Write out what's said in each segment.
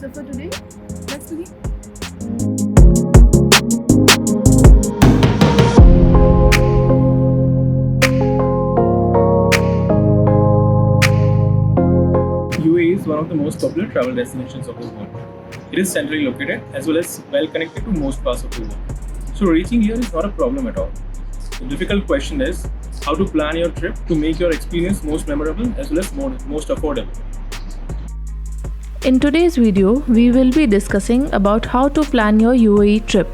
So for today, let's begin. UAE is one of the most popular travel destinations of the world. It is centrally located as well as well connected to most parts of the world. So reaching here is not a problem at all. The difficult question is how to plan your trip to make your experience most memorable as well as most affordable. In today's video, we will be discussing about how to plan your UAE trip.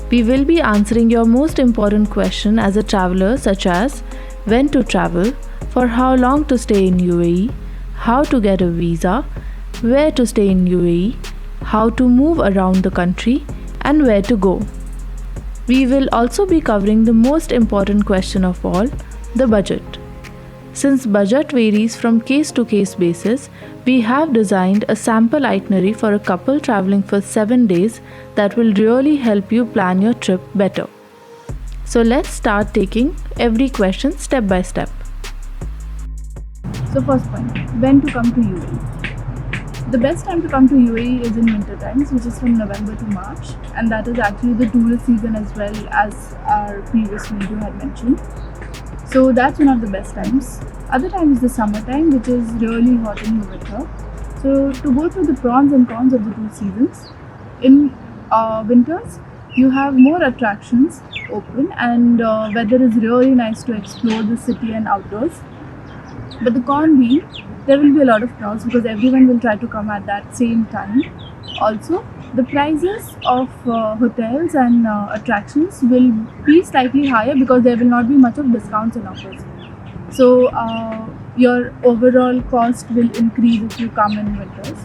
We will be answering your most important question as a traveler, such as when to travel, for how long to stay in UAE, how to get a visa, where to stay in UAE, how to move around the country, and where to go. We will also be covering the most important question of all, the budget. Since budget varies from case to case basis, we have designed a sample itinerary for a couple traveling for 7 days that will really help you plan your trip better. So let's start taking every question step by step. So first point, when to come to UAE. The best time to come to UAE is in winter times, which is from November to March, and that is actually the tourist season as well, as our previous video had mentioned. So that's one of the best times. Other time is the summertime, which is really hot and humid here. So to go through the pros and cons of the two seasons, in winters you have more attractions open and weather is really nice to explore the city and outdoors. But the con being, there will be a lot of crowds because everyone will try to come at that same time. Also, the prices of hotels and attractions will be slightly higher because there will not be much of discounts and offers. So your overall cost will increase if you come in winters.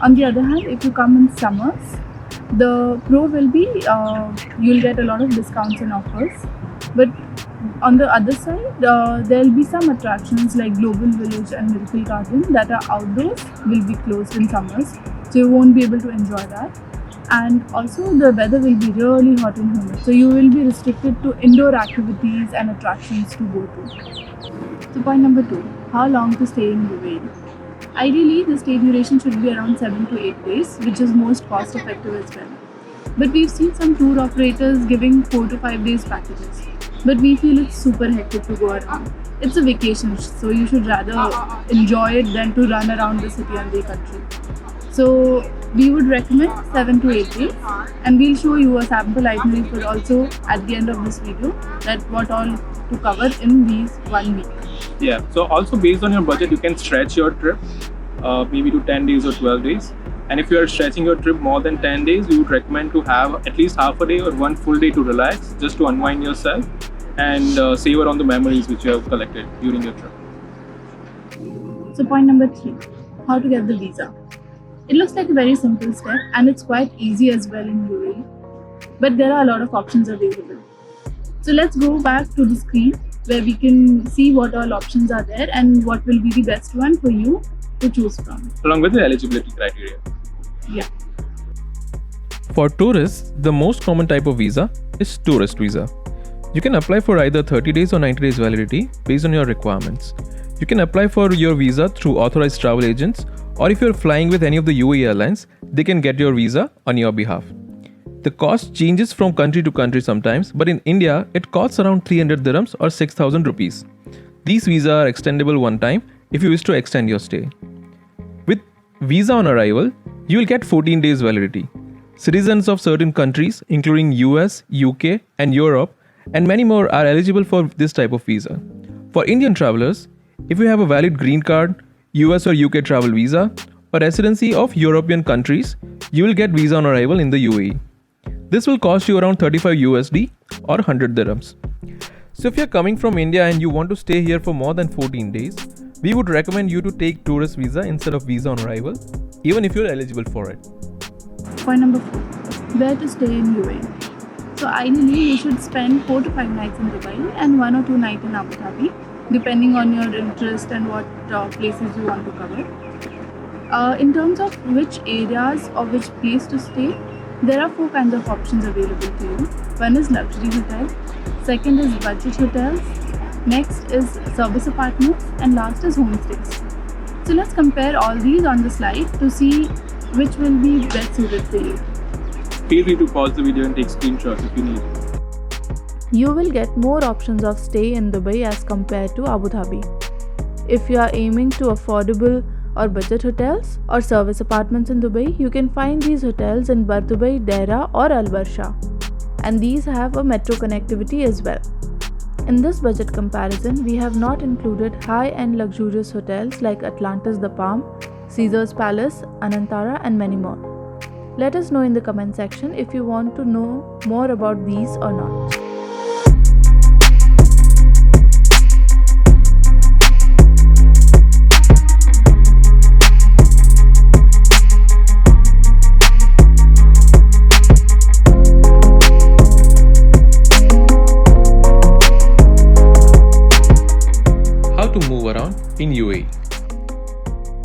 On the other hand, if you come in summers, the pro will be you'll get a lot of discounts and offers. But on the other side, there will be some attractions like Global Village and Miracle Garden that are outdoors will be closed in summers, so you won't be able to enjoy that. And also the weather will be really hot and humid, so you will be restricted to indoor activities and attractions to go to. So point number 2, how long to stay in UAE. Ideally, the stay duration should be around 7 to 8 days, which is most cost effective as well. But we've seen some tour operators giving 4 to 5 days packages. But we feel it's super hectic to go around. It's a vacation, so you should rather enjoy it than to run around the city and the country. So we would recommend 7 to 8 days, and we'll show you a sample itinerary for also at the end of this video that what all to cover in these 1 week. Yeah, so also based on your budget, you can stretch your trip maybe to 10 days or 12 days. And if you are stretching your trip more than 10 days, we would recommend to have at least half a day or 1 full day to relax, just to unwind yourself and savor on the memories which you have collected during your trip. So point number 3, how to get the visa. It looks like a very simple step and it's quite easy as well in UAE, but there are a lot of options available. So let's go back to the screen where we can see what all options are there and what will be the best one for you to choose from. Along with the eligibility criteria. Yeah. For tourists, the most common type of visa is tourist visa. You can apply for either 30 days or 90 days validity based on your requirements. You can apply for your visa through authorized travel agents, or if you're flying with any of the UAE airlines, they can get your visa on your behalf. The cost changes from country to country sometimes, but in India, it costs around 300 dirhams or 6,000 rupees. These visas are extendable one time if you wish to extend your stay. With visa on arrival, you will get 14 days validity. Citizens of certain countries, including US, UK, and Europe, and many more are eligible for this type of visa. For Indian travelers, if you have a valid green card, US or UK travel visa, or residency of European countries, you will get visa on arrival in the UAE. This will cost you around 35 USD or 100 dirhams. So if you're coming from India and you want to stay here for more than 14 days, we would recommend you to take tourist visa instead of visa on arrival, even if you're eligible for it. Point number 4, where to stay in UAE. So ideally, you should spend 4 to 5 nights in Dubai and 1 or 2 nights in Abu Dhabi, depending on your interest and what places you want to cover. In terms of which areas or which place to stay, there are 4 kinds of options available to you. One is luxury hotel, second is budget hotels, next is service apartments, and last is homestays. So let's compare all these on the slide to see which will be best suited for you. Feel free to pause the video and take screenshots if you need. You will get more options of stay in Dubai as compared to Abu Dhabi. If you are aiming to affordable or budget hotels or service apartments in Dubai, you can find these hotels in Bardubai, Deira or Al Barsha, and these have a metro connectivity as well. In this budget comparison, we have not included high-end luxurious hotels like Atlantis The Palm, Caesars Palace, Anantara and many more. Let us know in the comment section if you want to know more about these or not. How to move around in UAE.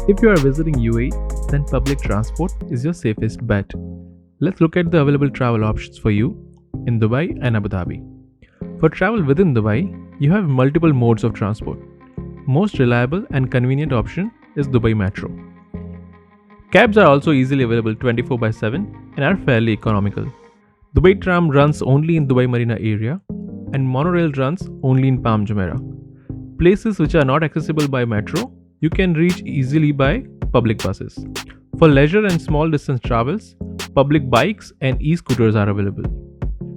If you are visiting UAE, then public transport is your safest bet. Let's look at the available travel options for you in Dubai and Abu Dhabi. For travel within Dubai, you have multiple modes of transport. Most reliable and convenient option is Dubai Metro. Cabs are also easily available 24/7 and are fairly economical. Dubai Tram runs only in Dubai Marina area and monorail runs only in Palm Jumeirah. Places which are not accessible by metro, you can reach easily by public buses. For leisure and small distance travels, public bikes and e-scooters are available.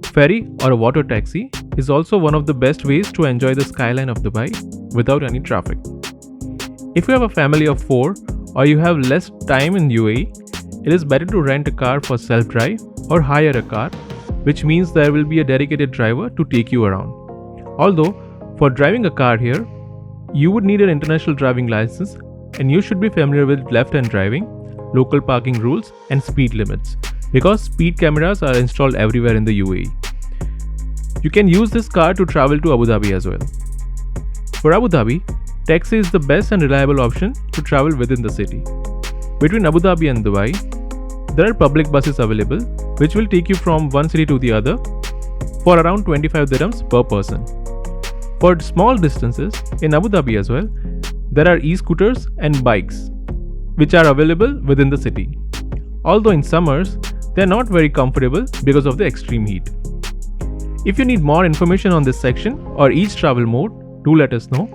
Ferry or a water taxi is also one of the best ways to enjoy the skyline of Dubai without any traffic. If you have a family of 4 or you have less time in UAE, it is better to rent a car for self-drive or hire a car, which means there will be a dedicated driver to take you around. Although, for driving a car here, you would need an international driving license and you should be familiar with left-hand driving, local parking rules and speed limits because speed cameras are installed everywhere in the UAE. You can use this car to travel to Abu Dhabi as well. For Abu Dhabi, taxi is the best and reliable option to travel within the city. Between Abu Dhabi and Dubai, there are public buses available which will take you from one city to the other for around 25 dirhams per person. For small distances in Abu Dhabi as well, there are e-scooters and bikes which are available within the city. Although in summers, they are not very comfortable because of the extreme heat. If you need more information on this section or each travel mode, do let us know.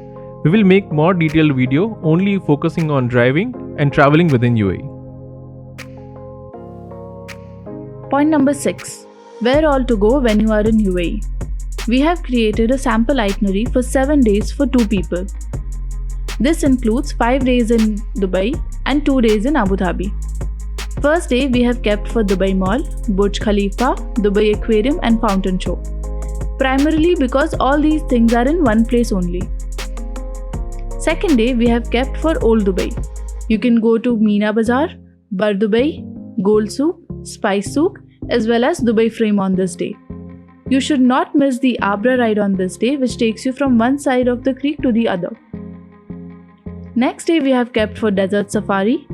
We will make more detailed video only focusing on driving and traveling within UAE. Point number 6. Where all to go when you are in UAE? We have created a sample itinerary for 7 days for 2 people. This includes 5 days in Dubai and 2 days in Abu Dhabi. First day we have kept for Dubai Mall, Burj Khalifa, Dubai Aquarium and Fountain Show. Primarily because all these things are in one place only. Second day we have kept for Old Dubai. You can go to Meena Bazaar, Bar Dubai, Gold Souk, Spice Souk as well as Dubai Frame on this day. You should not miss the Abra ride on this day, which takes you from one side of the creek to the other. Next day we have kept for Desert Safari.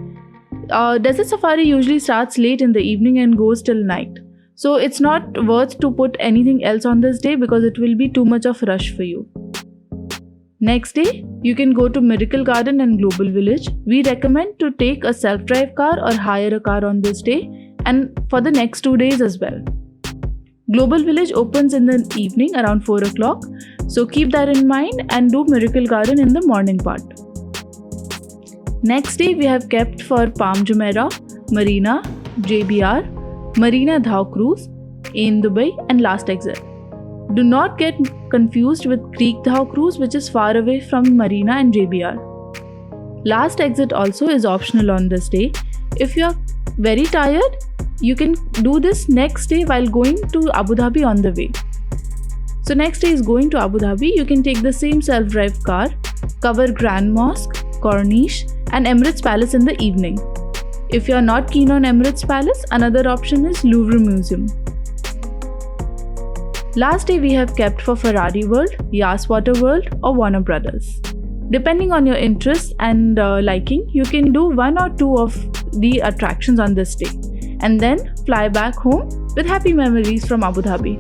Desert Safari usually starts late in the evening and goes till night. So it's not worth to put anything else on this day because it will be too much of rush for you. Next day, you can go to Miracle Garden and Global Village. We recommend to take a self-drive car or hire a car on this day and for the next 2 days as well. Global Village opens in the evening around 4 o'clock, so keep that in mind and do Miracle Garden in the morning part. Next day we have kept for Palm Jumeirah, Marina, JBR, Marina Dhao Cruise, Ain Dubai and Last Exit. Do not get confused with Creek Dhao Cruise which is far away from Marina and JBR. Last Exit also is optional on this day. If you are very tired, you can do this next day while going to Abu Dhabi on the way. So next day is going to Abu Dhabi, you can take the same self-drive car, cover Grand Mosque, Corniche and Emirates Palace in the evening. If you are not keen on Emirates Palace, another option is Louvre Museum. Last day we have kept for Ferrari World, Yas Water World or Warner Brothers. Depending on your interests and liking, you can do 1 or 2 of the attractions on this day and then fly back home with happy memories from Abu Dhabi.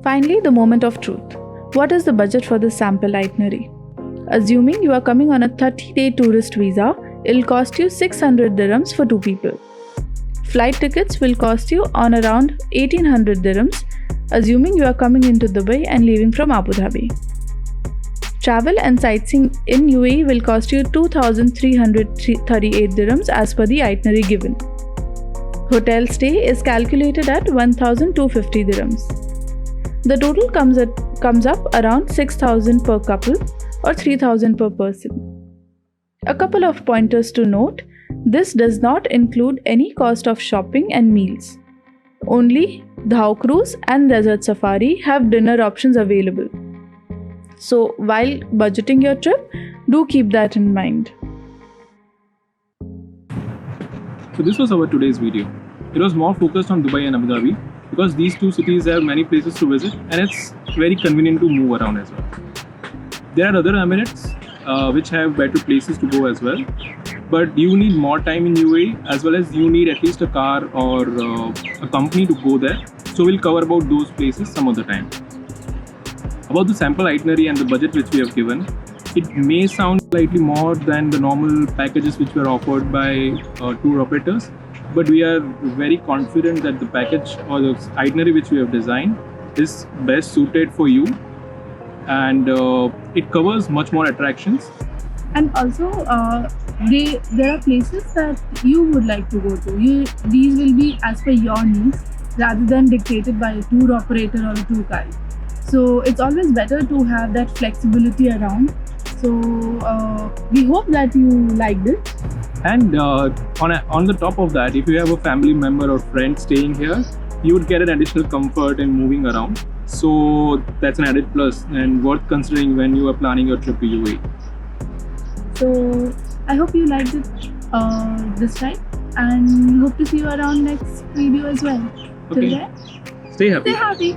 Finally, the moment of truth. What is the budget for this sample itinerary? Assuming you are coming on a 30-day tourist visa it'll cost you 600 dirhams for 2 people. Flight tickets will cost you on around 1800 dirhams, assuming you are coming into Dubai and leaving from Abu Dhabi. Travel and sightseeing in UAE will cost you 2338 dirhams as per the itinerary given. Hotel stay is calculated at 1250 dirhams. The total comes up around 6000 per couple or 3000 per person. A couple of pointers to note: this does not include any cost of shopping and meals. Only Dhao Cruise and Desert Safari have dinner options available. So while budgeting your trip, do keep that in mind. So this was our today's video. It was more focused on Dubai and Abu Dhabi because these two cities have many places to visit and it's very convenient to move around as well. There are other Emirates which have better places to go as well, but you need more time in UAE as well as you need at least a car or a company to go there. So we'll cover about those places some other time. About the sample itinerary and the budget which we have given, it may sound slightly more than the normal packages which were offered by tour operators, but we are very confident that the package or the itinerary which we have designed is best suited for you, and it covers much more attractions. And also, there are places that you would like to go to. These will be as per your needs rather than dictated by a tour operator or a tour guide. So it's always better to have that flexibility around. So we hope that you liked it. And on the top of that, if you have a family member or friend staying here, you would get an additional comfort in moving around. So that's an added plus and worth considering when you are planning your trip to UAE. So I hope you liked it this time, and hope to see you around next video as well. Till Okay. then, Stay happy. stay happy.